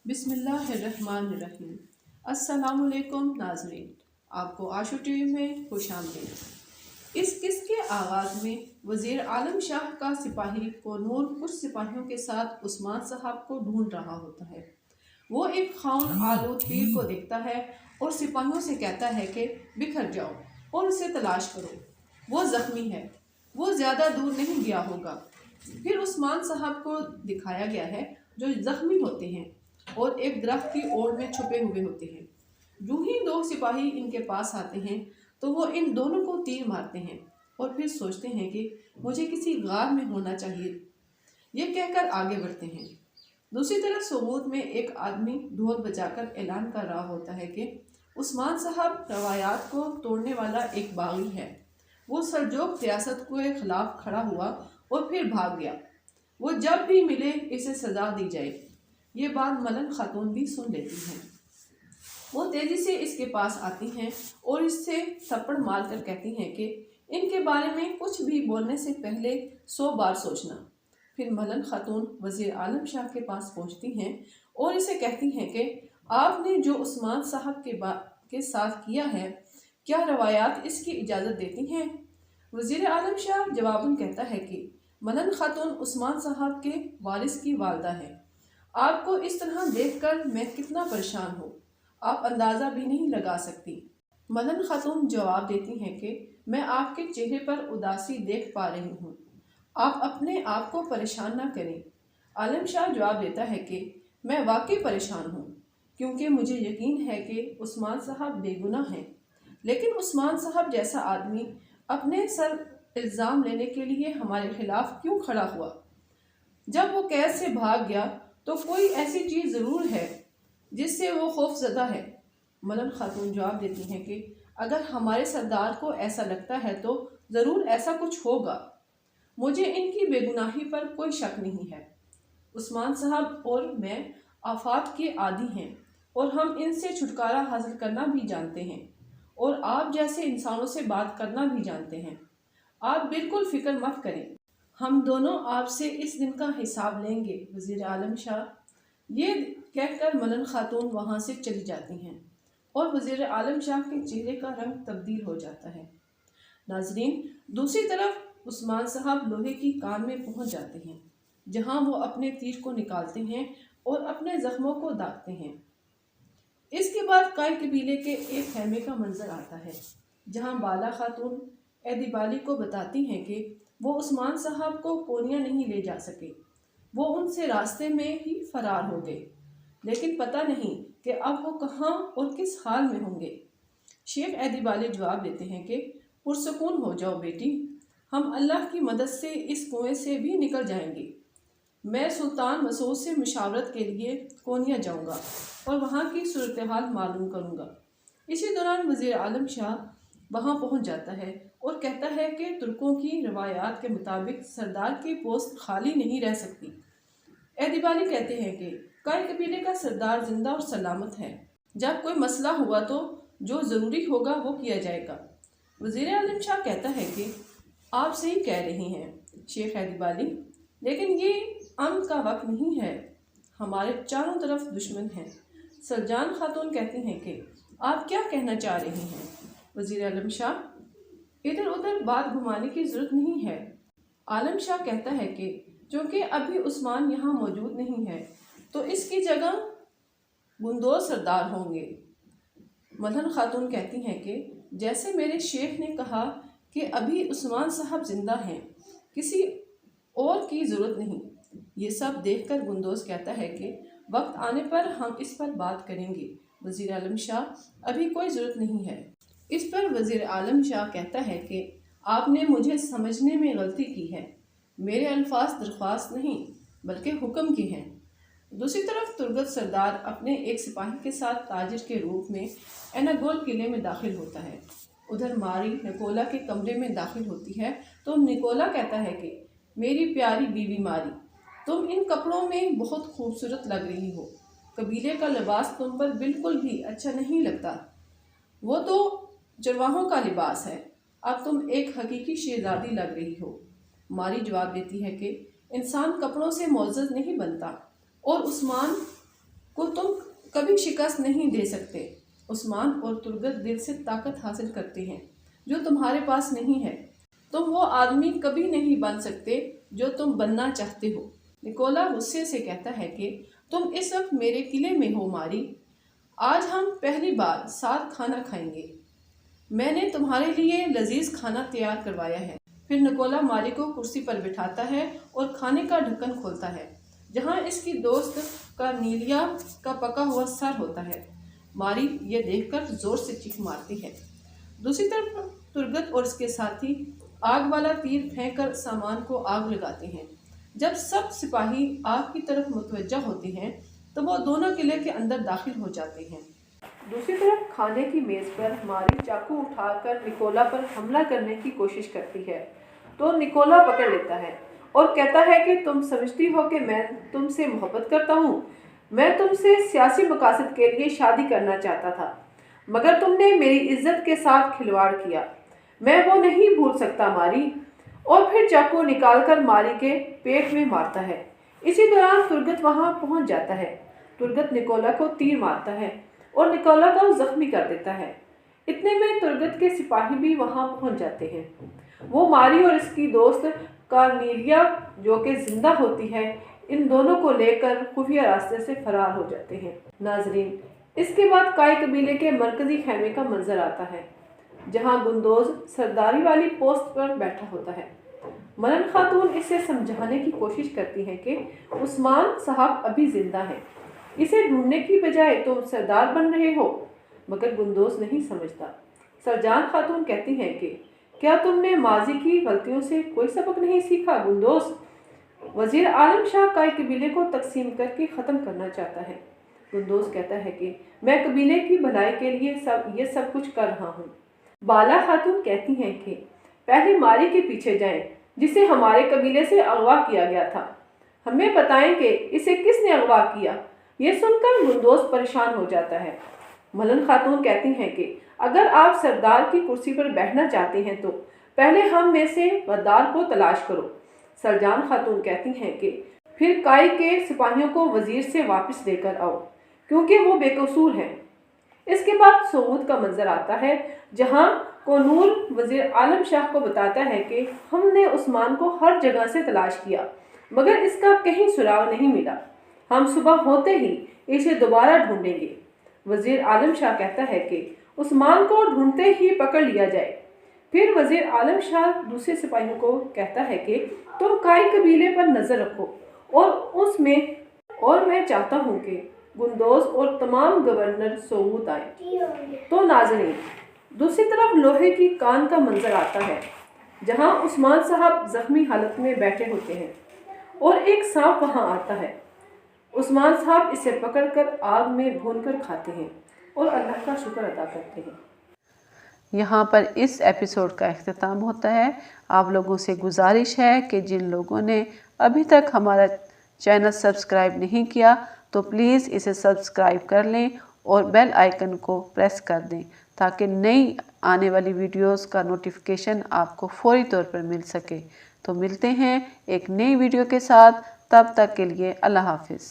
बिस्मिल्लाहिर्रहमानिर्रहीम। अस्सलाम वालेकुम नाज़रीन, आपको आशु टीवी में खुश आमदीद। इस किस्त के आगाज़ में वज़ीर आलम शाह का सिपाही कोनूर कुछ सिपाहियों के साथ उस्मान साहब को ढूंढ रहा होता है। वो एक खाउन आलूद तीर को देखता है और सिपाहियों से कहता है कि बिखर जाओ और उसे तलाश करो, वो ज़ख्मी है, वो ज़्यादा दूर नहीं गया होगा। फिर उस्मान साहब को दिखाया गया है जो ज़ख्मी होते हैं और एक दरख्त की ओट में छुपे हुए होते हैं। यूं ही दो सिपाही इनके पास आते हैं तो वो इन दोनों को तीर मारते हैं और फिर सोचते हैं कि मुझे किसी गार में होना चाहिए, ये कहकर आगे बढ़ते हैं। दूसरी तरफ सबूत में एक आदमी ढोल बजाकर ऐलान कर रहा होता है कि उस्मान साहब रवायात को तोड़ने वाला एक बागी है। वो सरजोक रियासत के खिलाफ खड़ा हुआ और फिर भाग गया। वो जब भी मिले इसे सजा दी जाए। ये बात मलन खातून भी सुन लेती हैं। वो तेजी से इसके पास आती हैं और इससे थप्पड़ मारकर कहती हैं कि इनके बारे में कुछ भी बोलने से पहले 100 बार सोचना। फिर मलन खातून वज़ीर आलम शाह के पास पहुंचती हैं और इसे कहती हैं कि आपने जो उस्मान साहब के साथ किया है, क्या रवायात इसकी इजाज़त देती हैं? वज़ीर आलम शाह जवाबन कहता है कि मलन खातून उस्मान साहब के वारिस की वालदा है। आपको इस तरह देखकर मैं कितना परेशान हूँ, आप अंदाज़ा भी नहीं लगा सकती। मलन खातून जवाब देती हैं कि मैं आपके चेहरे पर उदासी देख पा रही हूँ, आप अपने आप को परेशान ना करें। आलम शाह जवाब देता है कि मैं वाकई परेशान हूँ, क्योंकि मुझे यकीन है कि उस्मान साहब बेगुनाह हैं। लेकिन उस्मान साहब जैसा आदमी अपने सर इल्ज़ाम लेने के लिए हमारे खिलाफ क्यों खड़ा हुआ? जब वो कैद से भाग गया तो कोई ऐसी चीज़ ज़रूर है जिससे वो खौफज़दा है। मलन खातून जवाब देती हैं कि अगर हमारे सरदार को ऐसा लगता है तो ज़रूर ऐसा कुछ होगा। मुझे इनकी बेगुनाही पर कोई शक नहीं है। उस्मान साहब और मैं आफात के आदी हैं और हम इनसे छुटकारा हासिल करना भी जानते हैं और आप जैसे इंसानों से बात करना भी जानते हैं। आप बिल्कुल फ़िक्र मत करें, हम दोनों आपसे इस दिन का हिसाब लेंगे वज़ीर आलम शाह। ये कहकर मलन खातून वहाँ से चली जाती हैं और वज़ीर आलम शाह के चेहरे का रंग तब्दील हो जाता है। नाजरीन, दूसरी तरफ उस्मान साहब लोहे की कान में पहुँच जाते हैं, जहाँ वो अपने तीर को निकालते हैं और अपने ज़ख्मों को दागते हैं। इसके बाद काई कबीले के एक खैमे का मंजर आता है, जहाँ बाला खातून एदिबाली को बताती हैं कि वो उस्मान साहब को कोनिया नहीं ले जा सके, वो उनसे रास्ते में ही फरार हो गए, लेकिन पता नहीं कि अब वो कहाँ और किस हाल में होंगे। शेख एदिबाली जवाब देते हैं कि पुरसकून हो जाओ बेटी, हम अल्लाह की मदद से इस कुएं से भी निकल जाएंगे। मैं सुल्तान मसूद से मुशावरत के लिए कोनिया जाऊंगा और वहाँ की सूरत हाल मालूम करूंगा। इसी दौरान वज़ीर आलम शाह वहाँ पहुँच जाता है और कहता है कि तुर्कों की रवायात के मुताबिक सरदार की पोस्ट खाली नहीं रह सकती। एदिबाली कहते हैं कि काई कबीले का सरदार जिंदा और सलामत है, जब कोई मसला हुआ तो जो ज़रूरी होगा वो किया जाएगा। वज़ीर आलम शाह कहता है कि आप सही कह रही हैं शेख एदिबाली, लेकिन ये अमन का वक्त नहीं है, हमारे चारों तरफ दुश्मन हैं। सरजान खातून कहती हैं कि आप क्या कहना चाह रही हैं? वज़ीर आलम शाह, इधर उधर बात घुमाने की ज़रूरत नहीं है। आलम शाह कहता है कि चूँकि अभी उस्मान यहाँ मौजूद नहीं है तो इसकी जगह गुंदोज सरदार होंगे। मलन खातून कहती हैं कि जैसे मेरे शेख ने कहा कि अभी उस्मान साहब जिंदा हैं, किसी और की ज़रूरत नहीं। ये सब देखकर गुंदोज कहता है कि वक्त आने पर हम इस पर बात करेंगे वज़ीर आलम शाह, अभी कोई ज़रूरत नहीं है। इस पर वज़ीर आलम शाह कहता है कि आपने मुझे समझने में गलती की है, मेरे अल्फाज दरख्वास्त नहीं बल्कि हुक्म की हैं। दूसरी तरफ तुर्गत सरदार अपने एक सिपाही के साथ ताजिर के रूप में एनागोल किले में दाखिल होता है। उधर मारी निकोला के कमरे में दाखिल होती है तो निकोला कहता है कि मेरी प्यारी बीवी मारी, तुम इन कपड़ों में बहुत खूबसूरत लग रही हो, कबीले का लिबास तुम पर बिल्कुल भी अच्छा नहीं लगता, वो तो चरवाहों का लिबास है, अब तुम एक हकीकी शहजादी लग रही हो। मारी जवाब देती है कि इंसान कपड़ों से मोअज़्ज़ज़ नहीं बनता और उस्मान کو तुम कभी शिकस्त नहीं दे सकते। उस्मान और तुर्गत दिल से ताकत हासिल करते हैं जो तुम्हारे पास नहीं है। तुम वो आदमी कभी नहीं बन सकते जो तुम बनना चाहते हो। निकोला गुस्से से कहता है कि तुम इस वक्त मेरे किले में हो मारी। आज हम पहली बार साथ खाना खाएंगे। मैंने तुम्हारे लिए लजीज खाना तैयार करवाया है। फिर निकोला मारी को कुर्सी पर बिठाता है और खाने का ढक्कन खोलता है जहां इसकी दोस्त कार्नेलिया का पका हुआ सर होता है। मारी ये देखकर जोर से चीख मारती है। दूसरी तरफ तुर्गत और उसके साथी आग वाला तीर फेंककर सामान को आग लगाते हैं। जब सब सिपाही आग की तरफ मुतवज्जा होते हैं तो वो दोनों किले के अंदर दाखिल हो जाते हैं। दूसरी तरफ खाने की मेज पर मारी चाकू उठाकर निकोला पर हमला करने की कोशिश करती है तो निकोला पकड़ लेता है और कहता है कि तुम समझती हो कि मैं तुमसे मोहब्बत करता हूँ। मैं तुमसे सियासी मकासद के लिए शादी करना चाहता था मगर तुमने मेरी इज्जत के साथ खिलवाड़ किया। मैं वो नहीं भूल सकता मारी। और फिर चाकू निकालकर मारी के पेट में मारता है। इसी दौरान तुर्गत वहां पहुंच जाता है। तुर्गत निकोला को तीर मारता है और निकोला को जख्मी कर देता है। इतने में तुर्गत के सिपाही भी वहां पहुंच जाते हैं। वो मारी और इसकी दोस्त कार्नेलिया जो कि जिंदा होती है इन दोनों को लेकर खुफिया रास्ते से फरार हो जाते हैं। नाजरीन, इसके बाद काई कबीले के मरकजी खेमे का मंजर आता है जहां गुंदोज सरदारी वाली पोस्ट पर बैठा होता है। मनन खातून इसे समझाने की कोशिश करती हैं कि उस्मान साहब अभी जिंदा हैं, इसे ढूंढने की बजाय तुम सरदार बन रहे हो। मगर गुंदोज नहीं समझता। सरजान खातून कहती हैं कि क्या तुमने माजी की गलतियों से कोई सबक नहीं सीखा गुंदोज? वजीर आलम शाह काई कबीले को तकसीम करके ख़त्म करना चाहता है। गुंदोज कहता है कि मैं कबीले की भलाई के लिए ये सब कुछ कर रहा हूँ। बाला खातून कहती हैं कि पहले मारी के पीछे जाएं जिसे हमारे कबीले से अगवा किया गया था। हमें बताएं कि इसे किसने अगवा किया। ये सुनकर गुंदोज परेशान हो जाता है। मलन खातून कहती हैं कि अगर आप सरदार की कुर्सी पर बैठना चाहते हैं तो पहले हम में से गद्दार को तलाश करो। सरजान खातून कहती हैं कि फिर काई के सिपाहियों को वजीर से वापस लेकर आओ क्योंकि वो बेकसूर हैं। इसके बाद सऊद का मंजर आता है जहां कोनूर वजीर आलम शाह को बताता है कि हमने उस्मान को हर जगह से तलाश किया मगर इसका कहीं सुराग नहीं मिला। हम सुबह होते ही इसे दोबारा ढूंढेंगे। वजीर आलम शाह कहता है कि उस्मान को ढूंढते ही पकड़ लिया जाए। फिर वजीर आलम शाह दूसरे सिपाहियों को कहता है कि तुम काई कबीले पर नजर रखो और मैं चाहता हूँ कि गुंदोज और तमाम गवर्नर सऊद आए। तो नाज़रीन, दूसरी तरफ लोहे की कान का मंजर आता है जहां उस्मान साहब जख्मी हालत में बैठे होते हैं और एक सांप वहां आता है। उस्मान साहब इसे पकड़कर आग में भूनकर खाते हैं और अल्लाह का शुक्र अदा करते हैं। यहाँ पर इस एपिसोड का अख्तिताम होता है। आप लोगों से गुजारिश है कि जिन लोगों ने अभी तक हमारा चैनल सब्सक्राइब नहीं किया तो प्लीज़ इसे सब्सक्राइब कर लें और बेल आइकन को प्रेस कर दें ताकि नई आने वाली वीडियोस का नोटिफिकेशन आपको फौरी तौर पर मिल सके। तो मिलते हैं एक नई वीडियो के साथ, तब तक के लिए अल्लाह हाफिज़।